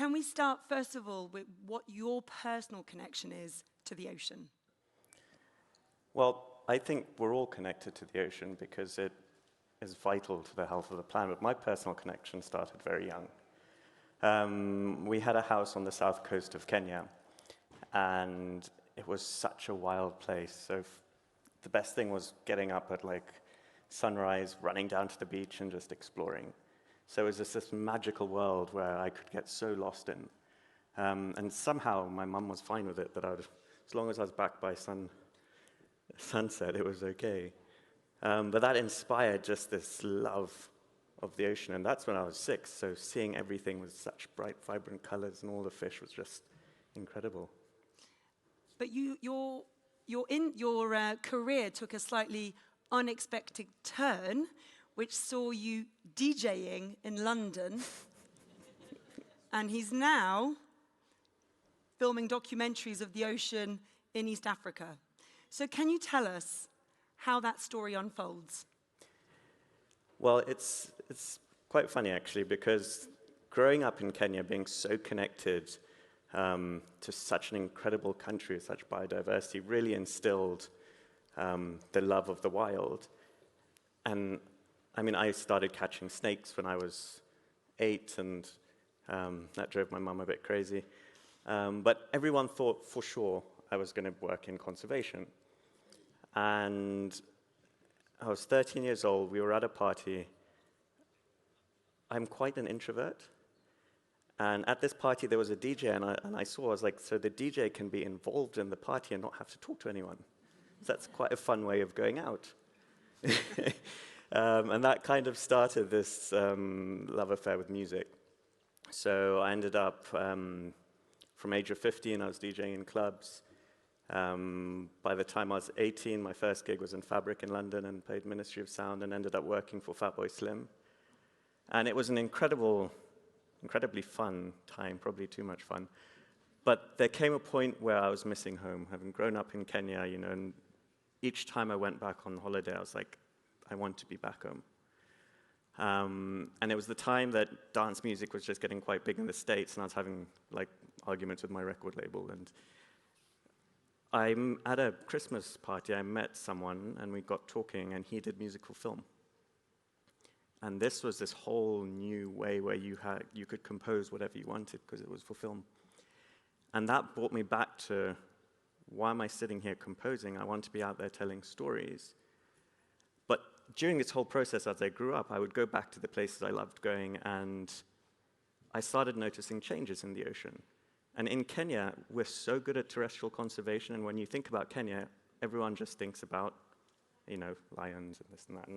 can we start, first of all, with what your personal connection is to the ocean? Well, I think we're all connected to the ocean because it is vital to the health of the planet. My personal connection started very young. We had a house on the south coast of Kenya, and it was such a wild place. So the best thing was getting up at like sunrise, running down to the beach and just exploring. So it was just this magical world where I could get so lost in. And somehow my mum was fine with it, that as long as I was back by sunset, it was okay. But that inspired just this love of the ocean, and that's when I was 6, so seeing everything with such bright, vibrant colors and all the fish was just incredible. But your career took a slightly unexpected turn, which saw you DJing in London, and he's now filming documentaries of the ocean in East Africa. So can you tell us how that story unfolds? Well, it's quite funny, actually, because growing up in Kenya, being so connected to such an incredible country with such biodiversity really instilled the love of the wild. And I mean, I started catching snakes when I was 8, and that drove my mum a bit crazy. But everyone thought for sure I was going to work in conservation. And I was 13 years old, we were at a party. I'm quite an introvert. And at this party, there was a DJ, and I saw, I was like, so the DJ can be involved in the party and not have to talk to anyone. So that's quite a fun way of going out. And that kind of started this love affair with music. So I ended up, from age of 15, I was DJing in clubs. By the time I was 18, my first gig was in Fabric in London and played Ministry of Sound and ended up working for Fatboy Slim. And it was an incredibly fun time, probably too much fun. But there came a point where I was missing home, having grown up in Kenya, you know, and each time I went back on holiday, I was like, I want to be back home. And it was the time that dance music was just getting quite big in the States, and I was having like arguments with my record label. And I'm at a Christmas party, I met someone, and we got talking, and he did musical film. And this was this whole new way where you could compose whatever you wanted because it was for film. And that brought me back to, why am I sitting here composing? I want to be out there telling stories. But during this whole process, as I grew up, I would go back to the places I loved going, and I started noticing changes in the ocean. And in Kenya, we're so good at terrestrial conservation, and when you think about Kenya, everyone just thinks about, you know, lions and this and that.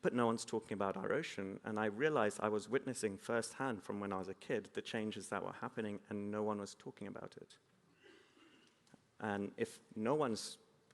But no one's talking about our ocean, and I realized I was witnessing firsthand from when I was a kid the changes that were happening, and no one was talking about it. And if no one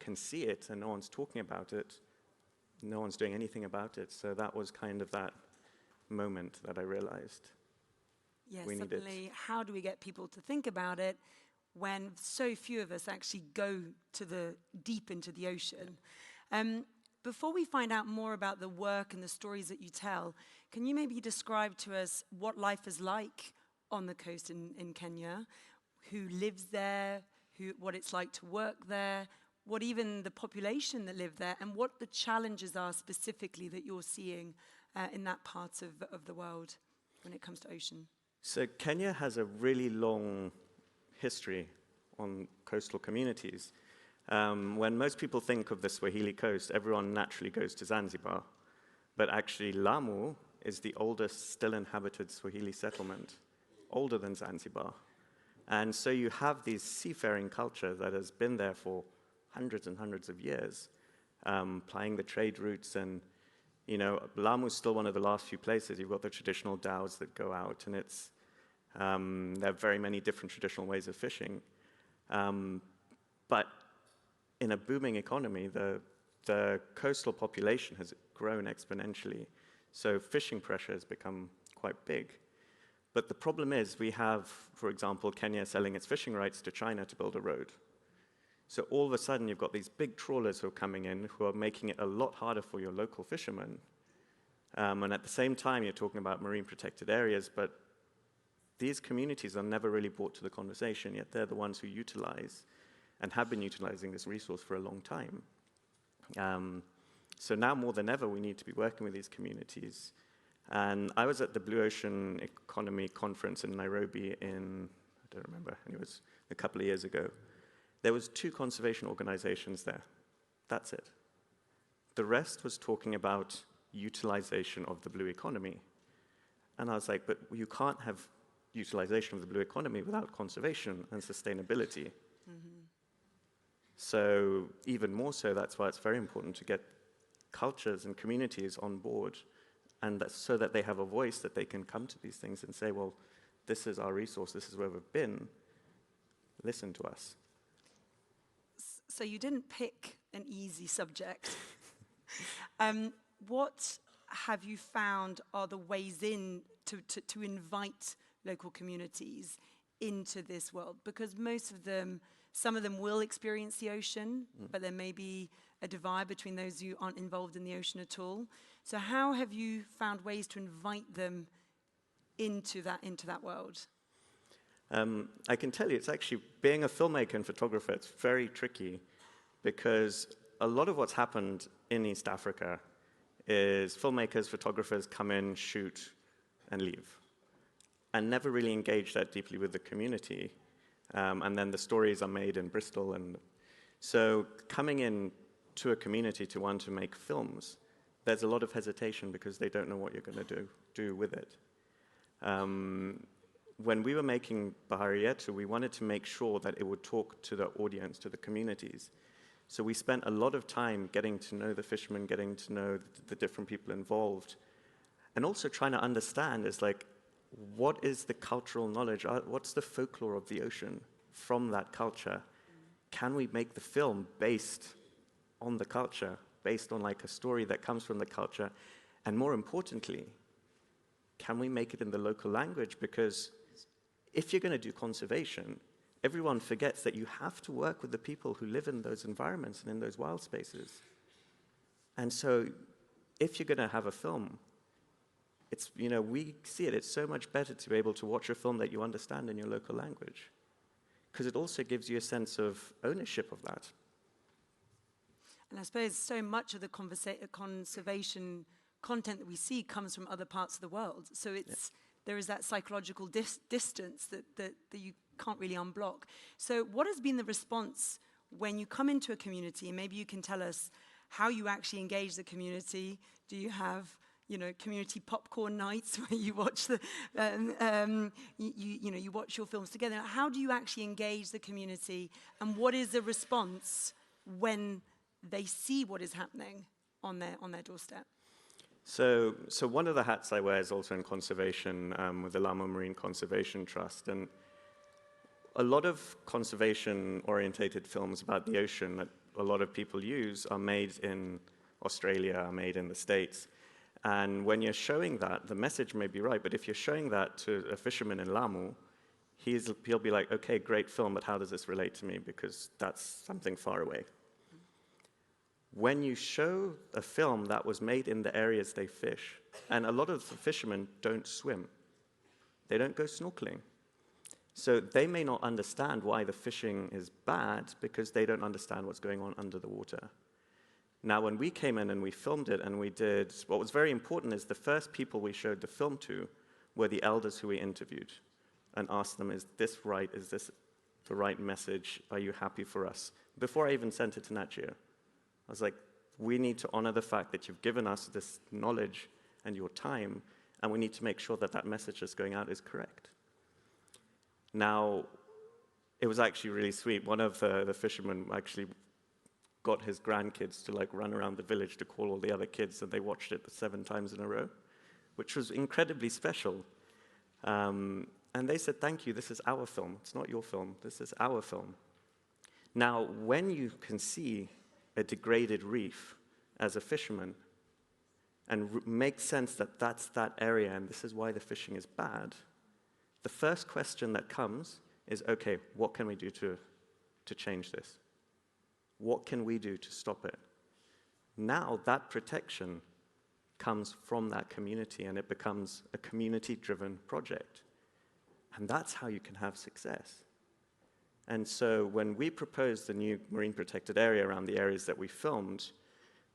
can see it and no one's talking about it, no one's doing anything about it. So that was kind of that moment that I realized we needed. Suddenly, how do we get people to think about it when so few of us actually go to deep into the ocean? Before we find out more about the work and the stories that you tell, can you maybe describe to us what life is like on the coast in Kenya, who lives there, what it's like to work there, what even the population that live there, and what the challenges are specifically that you're seeing in that part of the world when it comes to ocean? So Kenya has a really long history on coastal communities. When most people think of the Swahili coast, everyone naturally goes to Zanzibar. But actually, Lamu is the oldest still inhabited Swahili settlement, older than Zanzibar. And so you have this seafaring culture that has been there for hundreds and hundreds of years, plying the trade routes. And, you know, Lamu is still one of the last few places. You've got the traditional dhows that go out, and it's, there are very many different traditional ways of fishing. But in a booming economy, the coastal population has grown exponentially. So fishing pressure has become quite big. But the problem is we have, for example, Kenya selling its fishing rights to China to build a road. So all of a sudden, you've got these big trawlers who are coming in who are making it a lot harder for your local fishermen. And at the same time, you're talking about marine protected areas, but these communities are never really brought to the conversation, yet they're the ones who utilize and have been utilizing this resource for a long time. So now more than ever, we need to be working with these communities. And I was at the Blue Ocean Economy Conference in Nairobi in, I don't remember, it was a couple of years ago. There was 2 conservation organizations there. That's it. The rest was talking about utilization of the blue economy. And I was like, but you can't have utilization of the blue economy without conservation and sustainability. Mm-hmm. So even more so, that's why it's very important to get cultures and communities on board, and so that they have a voice, that they can come to these things and say, well, this is our resource, this is where we've been, listen to us. So you didn't pick an easy subject. What have you found are the ways in to invite local communities into this world? Because some of them will experience the ocean, but there may be a divide between those who aren't involved in the ocean at all. So how have you found ways to invite them into that world? I can tell you, it's actually, being a filmmaker and photographer, it's very tricky, because a lot of what's happened in East Africa is filmmakers, photographers come in, shoot, and leave, and never really engage that deeply with the community. And then the stories are made in Bristol. And so coming in to a community to want to make films, there's a lot of hesitation because they don't know what you're going to do with it. When we were making Bahariyatu, we wanted to make sure that it would talk to the audience, to the communities. So we spent a lot of time getting to know the fishermen, getting to know the different people involved, and also trying to understand is like, what is the cultural knowledge? What's the folklore of the ocean from that culture? Can we make the film based on the culture, based on like a story that comes from the culture? And more importantly, can we make it in the local language? Because if you're going to do conservation, everyone forgets that you have to work with the people who live in those environments and in those wild spaces. And so if you're going to have a film, it's, we see it, it's so much better to be able to watch a film that you understand in your local language, because it also gives you a sense of ownership of that. And I suppose so much of the conservation content that we see comes from other parts of the world. So there is that psychological distance that you can't really unblock. So what has been the response when you come into a community? And maybe you can tell us how you actually engage the community. Do you have community popcorn nights where you watch you watch your films together? How do you actually engage the community, and what is the response when they see what is happening on their doorstep? So one of the hats I wear is also in conservation with the Lamo Marine Conservation Trust, and a lot of conservation-orientated films about the ocean that a lot of people use are made in Australia, are made in the States. And when you're showing that, the message may be right, but if you're showing that to a fisherman in Lamu, he'll be like, okay, great film, but how does this relate to me? Because that's something far away. When you show a film that was made in the areas they fish, and a lot of the fishermen don't swim, they don't go snorkeling. So they may not understand why the fishing is bad because they don't understand what's going on under the water. Now, when we came in and we filmed it and we did, what was very important is the first people we showed the film to were the elders who we interviewed and asked them, is this right? Is this the right message? Are you happy for us? Before I even sent it to Nat Geo, I was like, we need to honor the fact that you've given us this knowledge and your time, and we need to make sure that that message that's going out is correct. Now, it was actually really sweet. One of the fishermen actually got his grandkids to like run around the village to call all the other kids, and they watched it 7 times in a row, which was incredibly special. And they said, thank you, this is our film. It's not your film, this is our film. Now, when you can see a degraded reef as a fisherman and make sense that that's that area and this is why the fishing is bad, the first question that comes is, okay, what can we do to change this? What can we do to stop it? Now that protection comes from that community and it becomes a community-driven project. And that's how you can have success. And so when we proposed the new marine protected area around the areas that we filmed,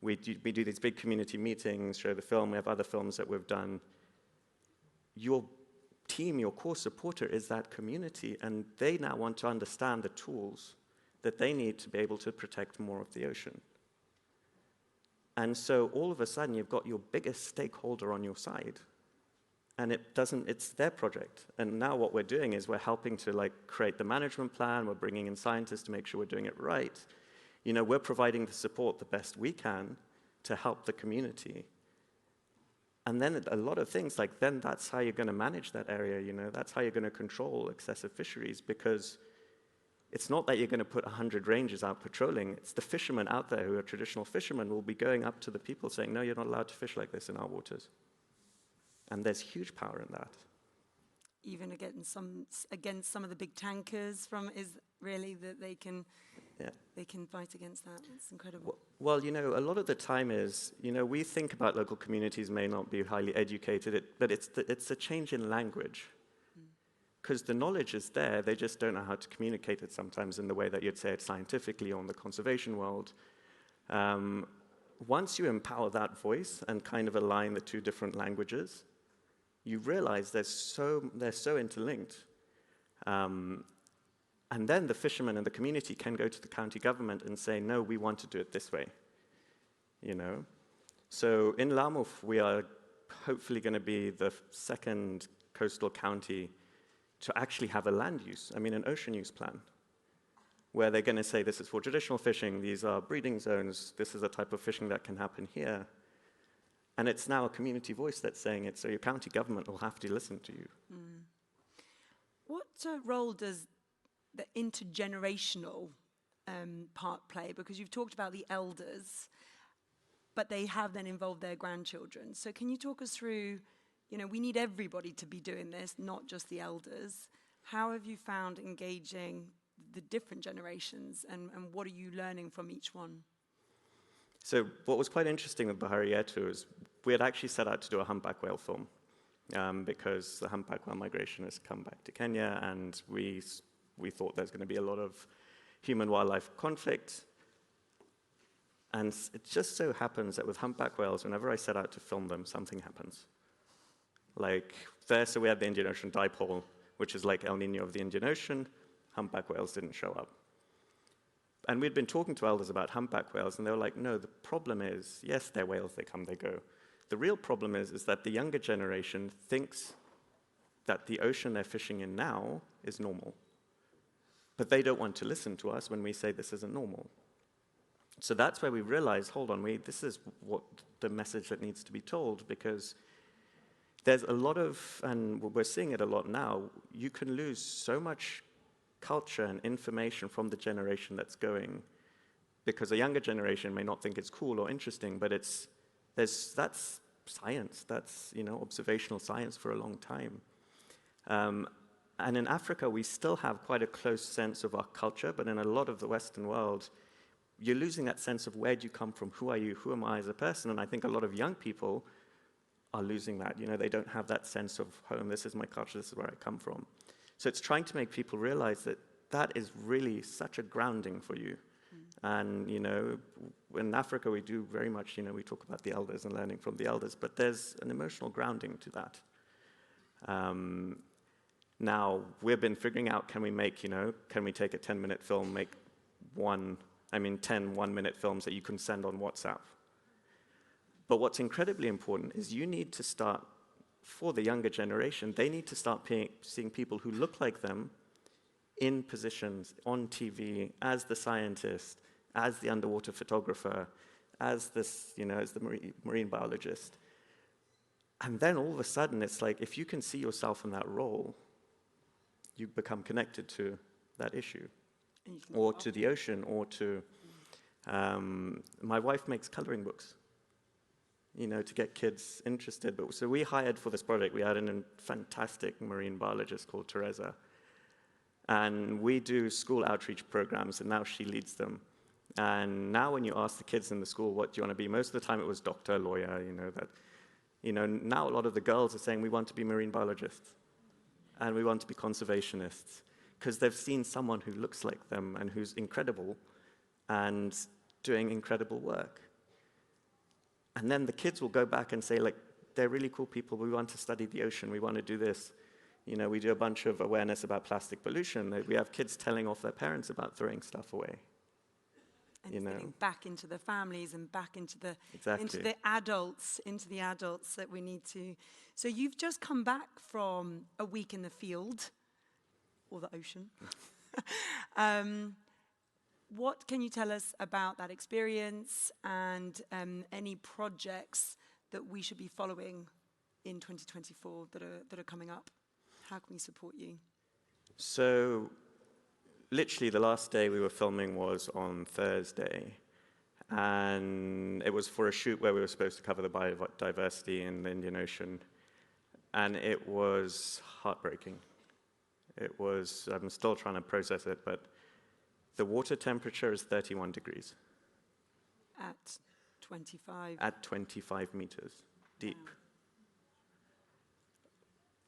we do these big community meetings, show the film, we have other films that we've done. Your team, your core supporter is that community, and they now want to understand the tools that they need to be able to protect more of the ocean. And so all of a sudden, you've got your biggest stakeholder on your side. And it's their project. And now what we're doing is we're helping to create the management plan, we're bringing in scientists to make sure we're doing it right. We're providing the support the best we can to help the community. And then a lot of things, then that's how you're going to manage that area, that's how you're going to control excessive fisheries, because it's not that you're going to put 100 rangers out patrolling. It's the fishermen out there who are traditional fishermen will be going up to the people saying, no, you're not allowed to fish like this in our waters. And there's huge power in that. Even against some of the big tankers is really that they can fight against that. It's incredible. Well, a lot of the time is, we think about local communities may not be highly educated, but it's a change in language. Because the knowledge is there, they just don't know how to communicate it sometimes in the way that you'd say it scientifically or in the conservation world. Once you empower that voice and kind of align the two different languages, you realize they're so interlinked. And then the fishermen and the community can go to the county government and say, no, we want to do it this way. So in Lamuf, we are hopefully going to be the second coastal county to actually have a land use, an ocean use plan, where they're going to say this is for traditional fishing, these are breeding zones, this is the type of fishing that can happen here. And it's now a community voice that's saying it, so your county government will have to listen to you. Mm. What role does the intergenerational part play? Because you've talked about the elders, but they have then involved their grandchildren. So can you talk us through, we need everybody to be doing this, not just the elders. How have you found engaging the different generations, and what are you learning from each one? So what was quite interesting with Bahari Yetu is we had actually set out to do a humpback whale film because the humpback whale migration has come back to Kenya, and we thought there's going to be a lot of human-wildlife conflict. And it just so happens that with humpback whales, whenever I set out to film them, something happens. So we had the Indian Ocean dipole, which is like El Nino of the Indian Ocean. Humpback whales didn't show up. And we'd been talking to elders about humpback whales, and they were like, no, the problem is, yes, they're whales, they come, they go. The real problem is that the younger generation thinks that the ocean they're fishing in now is normal. But they don't want to listen to us when we say this isn't normal. So that's where we realized, hold on, this is what the message that needs to be told, because there's a lot of, and we're seeing it a lot now, you can lose so much culture and information from the generation that's going, because a younger generation may not think it's cool or interesting, but that's science, that's observational science for a long time. And in Africa, we still have quite a close sense of our culture, but in a lot of the Western world, you're losing that sense of where do you come from, who are you, who am I as a person, and I think a lot of young people are losing that. They don't have that sense of home, this is my culture, this is where I come from. So it's trying to make people realize that that is really such a grounding for you. And, in Africa, we do very much, we talk about the elders and learning from the elders, but there's an emotional grounding to that. Now, we've been figuring out, can we take a 10-minute film, make 10 one-minute films that you can send on WhatsApp. But what's incredibly important is you need to start, for the younger generation, they need to start seeing people who look like them in positions on TV as the scientist, as the underwater photographer, as this, as the marine biologist. And then all of a sudden, it's like, if you can see yourself in that role, you become connected to that issue, or to the ocean, or to... my wife makes coloring books, to get kids interested. So we hired for this project, we had a fantastic marine biologist called Teresa. And we do school outreach programs, and now she leads them. And now when you ask the kids in the school, what do you want to be? Most of the time it was doctor, lawyer, now a lot of the girls are saying, we want to be marine biologists. and we want to be conservationists because they've seen someone who looks like them and who's incredible and doing incredible work. And then the kids will go back and say, like, they're really cool people. We want to study the ocean. We want to do this. You know, we do a bunch of awareness about plastic pollution. We have kids telling off their parents about throwing stuff away. And getting back into the families and back into the adults that we need to. So you've just come back from a week in the field, or the ocean. What can you tell us about that experience and any projects that we should be following in 2024 that are coming up? How can we support you? So, literally the last day we were filming was on Thursday, and it was for a shoot where we were supposed to cover the biodiversity in the Indian Ocean, and it was heartbreaking. It was, I'm still trying to process it, but the water temperature is 31 degrees. At 25? At 25 meters deep. Wow.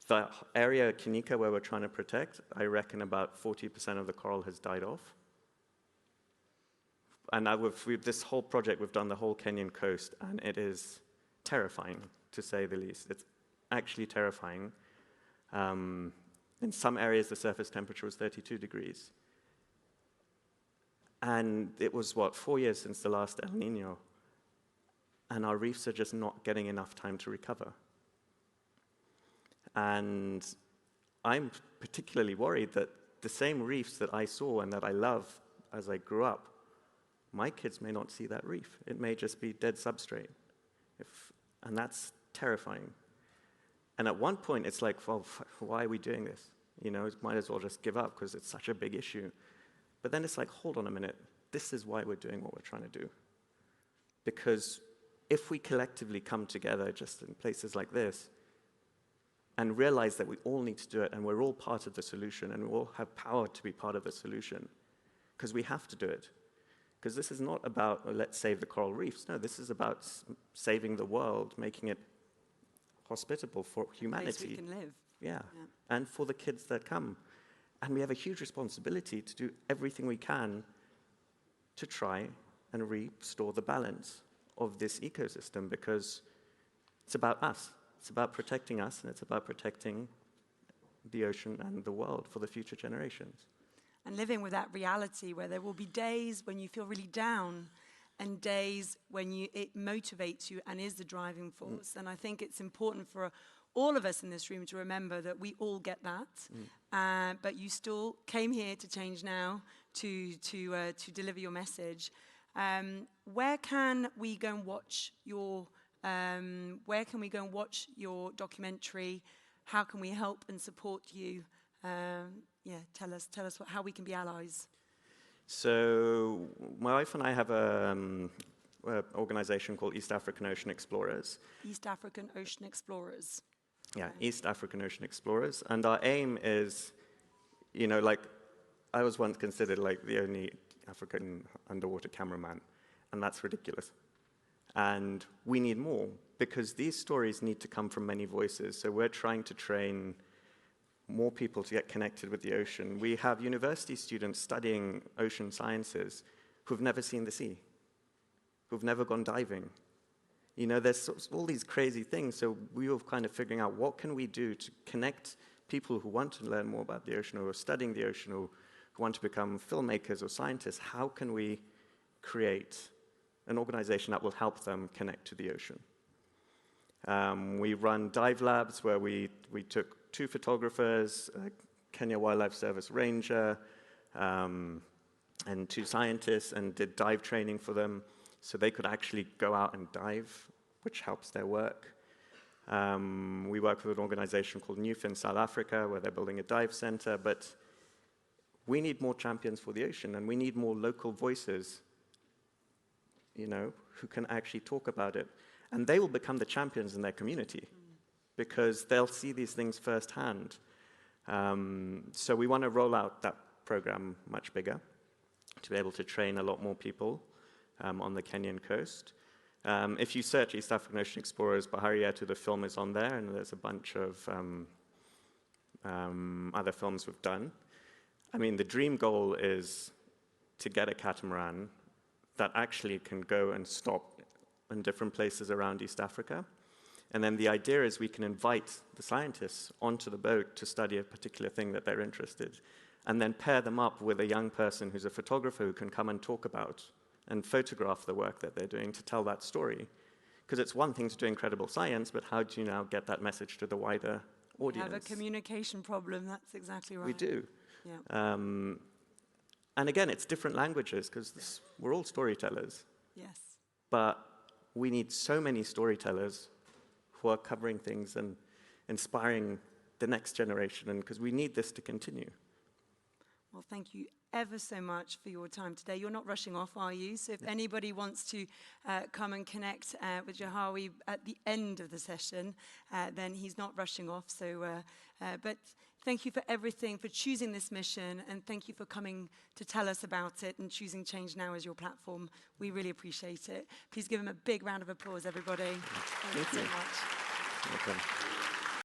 The area, Kinika, where we're trying to protect, I reckon about 40% of the coral has died off. And with this whole project, we've done the whole Kenyan coast, and it is terrifying, to say the least. It's actually terrifying. In some areas, the surface temperature was 32 degrees. And it was, 4 years since the last El Nino. And our reefs are just not getting enough time to recover. And I'm particularly worried that the same reefs that I saw and that I loved as I grew up, my kids may not see that reef. It may just be dead substrate. And that's terrifying. And at one point, it's like, well, why are we doing this? You know, might as well just give up because it's such a big issue. But then it's like, hold on a minute. This is why we're doing what we're trying to do. Because if we collectively come together just in places like this and realize that we all need to do it and we're all part of the solution and we all have power to be part of the solution, because we have to do it. Because this is not about, let's save the coral reefs. No, this is about saving the world, making it hospitable for humanity. A place we can live. Yeah, and for the kids that come. And we have a huge responsibility to do everything we can to try and restore the balance of this ecosystem, because it's about us. It's about protecting us, and it's about protecting the ocean and the world for the future generations. And living with that reality where there will be days when you feel really down and days when it motivates you and is the driving force. And I think it's important for all of us in this room to remember that we all get that, but you still came here to Change Now to deliver your message. Where can we go and watch your documentary? How can we help and support you? Tell us how we can be allies. So my wife and I have an organization called East African Ocean Explorers. East African Ocean Explorers. Yeah, East African Ocean Explorers. And our aim is, you know, like, I was once considered like the only African underwater cameraman, and that's ridiculous. And we need more, because these stories need to come from many voices. So we're trying to train more people to get connected with the ocean. We have university students studying ocean sciences who've never seen the sea, who've never gone diving. You know, there's all these crazy things, so we were kind of figuring out what can we do to connect people who want to learn more about the ocean, or are studying the ocean, or who want to become filmmakers or scientists. How can we create an organization that will help them connect to the ocean? We run dive labs where we took 2 photographers, a Kenya Wildlife Service ranger, and 2 scientists, and did dive training for them so they could actually go out and dive, which helps their work. We work with an organization called NewF in South Africa, where they're building a dive center, but we need more champions for the ocean, and we need more local voices, you know, who can actually talk about it. And they will become the champions in their community, because they'll see these things firsthand. So we want to roll out that program much bigger, to be able to train a lot more people on the Kenyan coast. If you search East African Ocean Explorers, Bahari Yetu, the film is on there, and there's a bunch of other films we've done. I mean, the dream goal is to get a catamaran that actually can go and stop in different places around East Africa. And then the idea is we can invite the scientists onto the boat to study a particular thing that they're interested, and then pair them up with a young person who's a photographer who can come and talk about and photograph the work that they're doing to tell that story. Because it's one thing to do incredible science, but how do you now get that message to the wider audience? We have a communication problem, that's exactly right. We do. Yeah. And again, it's different languages, because we're all storytellers. Yes. But we need so many storytellers who are covering things and inspiring the next generation, and because we need this to continue. Well, thank you ever so much for your time today. You're not rushing off, are you? So if anybody wants to come and connect with Jahawi at the end of the session, then he's not rushing off. So, but thank you for everything, for choosing this mission, and thank you for coming to tell us about it and choosing Change Now as your platform. We really appreciate it. Please give him a big round of applause, everybody. Thank you so much. Welcome.